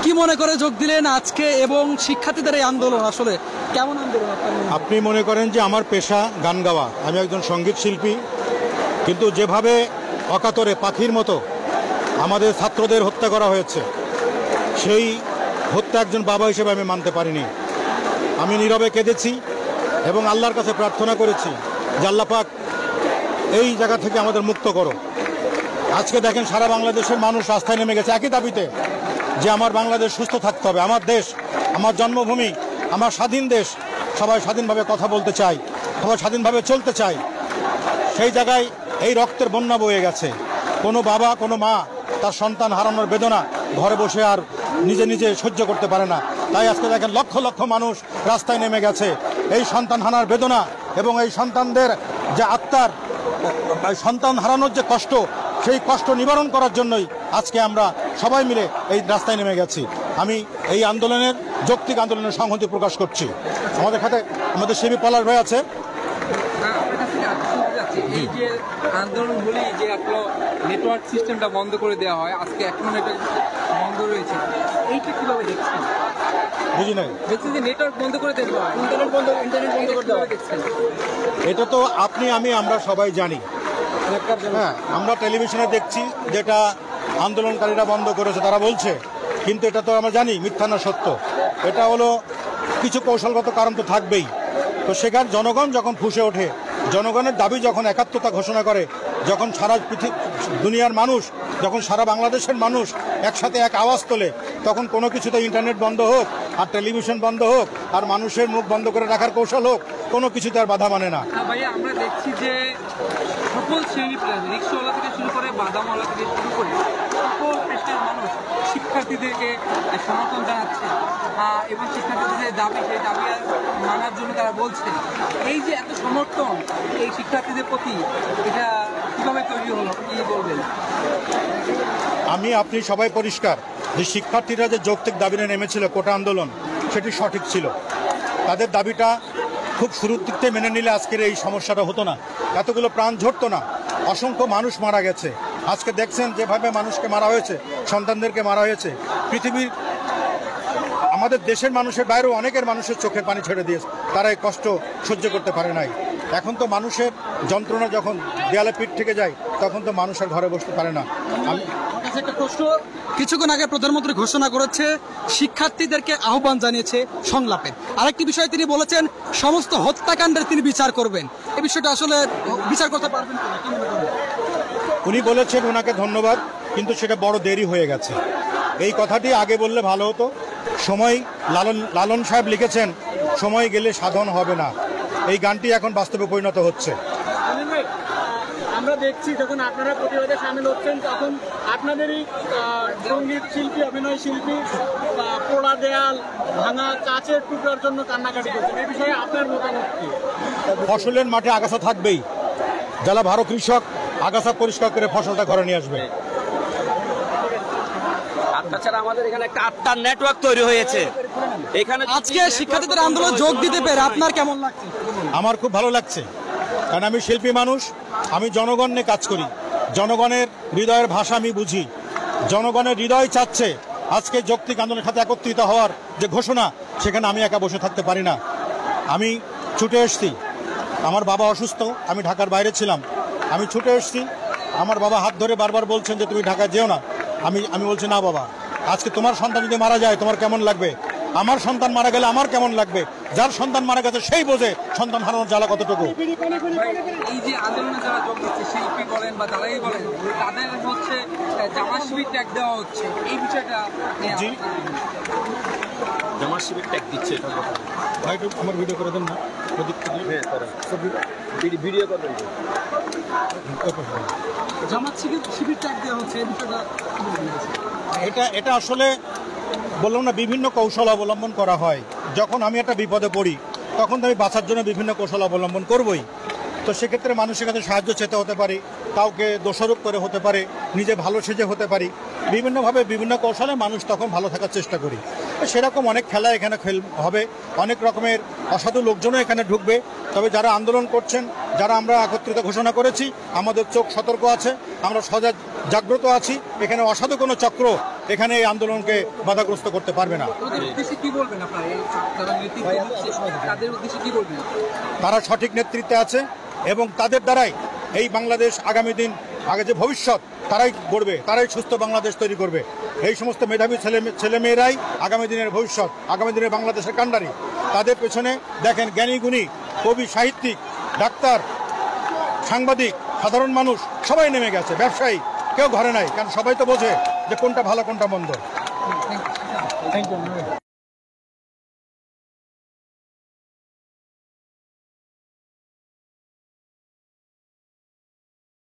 কি মনে করে যোগ দিলেন আজকে এবং শিক্ষার্থীদের এই আন্দোলন আসলে কেমন আন্দোলন? আপনি মনে করেন যে আমার পেশা গান গাওয়া, আমি একজন সঙ্গীত শিল্পী, কিন্তু যেভাবে অকাতরে পাখির মতো আমাদের ছাত্রদের হত্যা করা হয়েছে, সেই হত্যা একজন বাবা হিসেবে আমি মানতে পারিনি। আমি নীরবে কেঁদেছি এবং আল্লাহর কাছে প্রার্থনা করেছি যে আল্লাহ পাক এই জায়গা থেকে আমাদের মুক্ত করো। আজকে দেখেন সারা বাংলাদেশের মানুষ রাস্তায় নেমে গেছে একই দাবিতে যে আমার বাংলাদেশ সুস্থ থাকতে হবে, আমার দেশ, আমার জন্মভূমি, আমার স্বাধীন দেশ, সবাই স্বাধীনভাবে কথা বলতে চায়, সবাই স্বাধীনভাবে চলতে চায়। সেই জায়গায় এই রক্তের বন্যা বয়ে গেছে। কোনো বাবা, কোনো মা তার সন্তান হারানোর বেদনা ঘরে বসে আর নিজে নিজে সহ্য করতে পারে না। তাই আজকে দেখেন লক্ষ লক্ষ মানুষ রাস্তায় নেমে গেছে এই সন্তান হারার বেদনা এবং এই সন্তানদের যে আত্মার সন্তান হারানোর যে কষ্ট, সেই কষ্ট নিবারণ করার জন্যই আজকে আমরা সবাই মিলে এই রাস্তায় নেমে গেছি। আমি এই আন্দোলনের যৌক্তিক আন্দোলনের সংহতি প্রকাশ করছি। আমাদের সাথে আমাদের শিবি পলাশ ভাই আছে। এই যে আন্দোলন হলে যে আপনার নেটওয়ার্ক সিস্টেমটা বন্ধ করে দেওয়া হয়, আজকে এখনো নেটওয়ার্ক বন্ধ রয়েছে, এইটা কিভাবে দেখছেন? বুঝি নাই। দেখছেন যে নেটওয়ার্ক বন্ধ করে দেওয়া হয়, ইন্টারনেট বন্ধ করে দেওয়া দেখছেন? এটা তো আপনি আমরা সবাই জানি। হ্যাঁ, আমরা টেলিভিশনে দেখছি যেটা আন্দোলনকারীরা বন্ধ করেছে তারা বলছে, কিন্তু এটা তো আমরা জানি মিথ্যা না সত্য। এটা হলো কিছু কৌশলগত কারণ তো থাকবেই। তো সেখানে জনগণ যখন ফুঁসে ওঠে, জনগণের দাবি যখন একাত্মতা ঘোষণা করে, যখন সারা দুনিয়ার মানুষ, যখন সারা বাংলাদেশের মানুষ একসাথে এক আওয়াজ তোলে, তখন কোনো কিছুতে ইন্টারনেট বন্ধ হোক আর টেলিভিশন বন্ধ হোক আর মানুষের মুখ বন্ধ করে রাখার কৌশল হোক, কোনো কিছুতে আর বাধা মানে না। ভাইয়া, আমরা দেখছি যে সকল শ্রেণী, রিক্সাওয়ালা থেকে শুরু করে বাদামওয়ালা থেকে শুরু করে সকল পেশার মানুষ শিক্ষার্থীদেরকে সমর্থন জানাচ্ছে এবং শিক্ষার্থীদের দাবি, সেই দাবি মানার জন্য তারা বলছে। এই যে এত সমর্থন এই শিক্ষার্থীদের প্রতি, এটা কীভাবে তৈরি হলো, কি বলবেন? আপনি সবাই পরিষ্কার যে শিক্ষার্থীরা যে যৌক্তিক দাবি নিয়ে নেমেছিল কোটা আন্দোলন, সেটি সঠিক ছিল। তাদের দাবিটা খুব শুরুর দিক থেকে মেনে নিলে আজকের এই সমস্যাটা হতো না, এতগুলো প্রাণ ঝরতো না, অসংখ্য মানুষ মারা গেছে। আজকে দেখছেন যেভাবে মানুষকে মারা হয়েছে, সন্তানদেরকে মারা হয়েছে, পৃথিবীর আমাদের দেশের মানুষের বাইরেও অনেকের মানুষের চোখের পানি ছেড়ে দিয়েছে, তারা এই কষ্ট সহ্য করতে পারে নাই। এখন তো মানুষের যন্ত্রণা যখন দেয়ালে পিঠ থেকে যায়, তখন তো মানুষ আর ঘরে বসতে পারে না। একটা প্রশ্ন, কিছুক্ষণ আগে প্রধানমন্ত্রী ঘোষণা করেছে শিক্ষার্থীদেরকে আহ্বান জানিয়েছে সংলাপের। আরেকটি বিষয় তিনি বলেছেন সমস্ত হত্যাকাণ্ডের তিনি বিচার করবেন। এই বিষয়টা আসলে বিচার করতে পারবেন? উনি বলেছেন, ওনাকে ধন্যবাদ, কিন্তু সেটা বড় দেরি হয়ে গেছে। এই কথাটি আগে বললে ভালো হতো। সময়, লালন সাহেব লিখেছেন, সময় গেলে সাধন হবে না। এই গানটি এখন বাস্তবে পরিণত হচ্ছে। আমরা দেখছি যখন আপনারা প্রতিবাদে সামিল হচ্ছেন, তখন আপনাদেরই সঙ্গীত শিল্পী, অভিনয় শিল্পী পোড়া দেয়াল, ভাঙা কাচের টুকরার জন্য কান্নাকাটি করছেন। এই বিষয়ে আপনার মতামত কি? ফসলের মাঠে আগাছা থাকবেই, যারা ভালো কৃষক আগাছা পরিষ্কার করে ফসলটা ঘরে নিয়ে আসবে। তাছাড়া আমাদের এখানে একটা আত্মার নেটওয়ার্ক তৈরি হয়েছে। এখানে আজকে শিক্ষার্থীদের আন্দোলন যোগ দিতে পেরে আপনার কেমন লাগছে? আমার খুব ভালো লাগছে, কারণ আমি শিল্পী মানুষ, আমি জনগণ নিয়ে কাজ করি, জনগণের হৃদয়ের ভাষা আমি বুঝি। জনগণের হৃদয় চাচ্ছে আজকে যৌক্তিক আন্দোলনের সাথে একত্রিত হওয়ার যে ঘোষণা, সেখানে আমি একা বসে থাকতে পারি না। আমি ছুটে এসেছি, আমার বাবা অসুস্থ, আমি ঢাকার বাইরে ছিলাম, আমি ছুটে এসেছি। আমার বাবা হাত ধরে বারবার বলছেন যে তুমি ঢাকায় যেও না। আমি বলছি না বাবা, আজকে তোমার সন্তান যদি মারা যায় তোমার কেমন লাগবে, আমার সন্তান মারা গেলে আমার কেমন লাগবে। যার সন্তান মারা গেছে সেই বোঝে সন্তান হারানোর জ্বালা কতটুকু। এই যে আন্দোলনে যারা যোগ দিচ্ছে, শিল্পী বলেন বা যারাই বলেন, তাদের হচ্ছে জামাত শিবির ট্যাগ দেওয়া হচ্ছে, এই বিষয়টা জি, জামাত শিবির ট্যাগ দিচ্ছে। ভাই একটু আমার ভিডিও করে দেন না, ভিডিও করবেন। জামাত শিবির ট্যাগ দেওয়া হচ্ছে, এই বিষয়টা এটা আসলে বললাম না, বিভিন্ন কৌশল অবলম্বন করা হয়। যখন আমি একটা বিপদে পড়ি, তখন তো আমি বাঁচার জন্য বিভিন্ন কৌশল অবলম্বন করবই। তো সেক্ষেত্রে মানুষের কাছে সাহায্য চেতে হতে পারি, কাউকে দোষারোপ করে হতে পারে, নিজে ভালো সেজে হতে পারি, বিভিন্নভাবে বিভিন্ন কৌশলে মানুষ তখন ভালো থাকার চেষ্টা করি। সেরকম অনেক খেলা এখানে হবে, অনেক রকমের অসাধু লোকজনও এখানে ঢুকবে। তবে যারা আন্দোলন করছেন, যারা আমরা একত্রিত ঘোষণা করেছি, আমাদের চোখ সতর্ক আছে, আমরা সজাগ জাগ্রত আছি। এখানে অসাধু কোনো চক্র এখানে এই আন্দোলনকে বাধাগ্রস্ত করতে পারবে না। ওদের উদ্দেশ্যে কি বলবেন আপনারা, এই যারা নেতৃত্ব দিচ্ছে তাদের উদ্দেশ্যে কি বলবেন? তারা সঠিক নেতৃত্বে আছে এবং তাদের দ্বারাই এই বাংলাদেশ আগামী দিন, আগে যে ভবিষ্যৎ তারাই গড়বে, তারাই সুস্থ বাংলাদেশ তৈরি করবে। এই সমস্ত মেধাবী ছেলেমেয়েরাই আগামী দিনের ভবিষ্যৎ, আগামী দিনের বাংলাদেশের কাণ্ডারি। তাদের পেছনে দেখেন জ্ঞানী গুণী, কবি, সাহিত্যিক, ডাক্তার, সাংবাদিক, সাধারণ মানুষ সবাই নেমে গেছে, ব্যবসায়ী কেউ ঘরে নাই, কারণ সবাই তো বোঝে যে কোনটা ভালো কোনটা মন্দ। Thank you.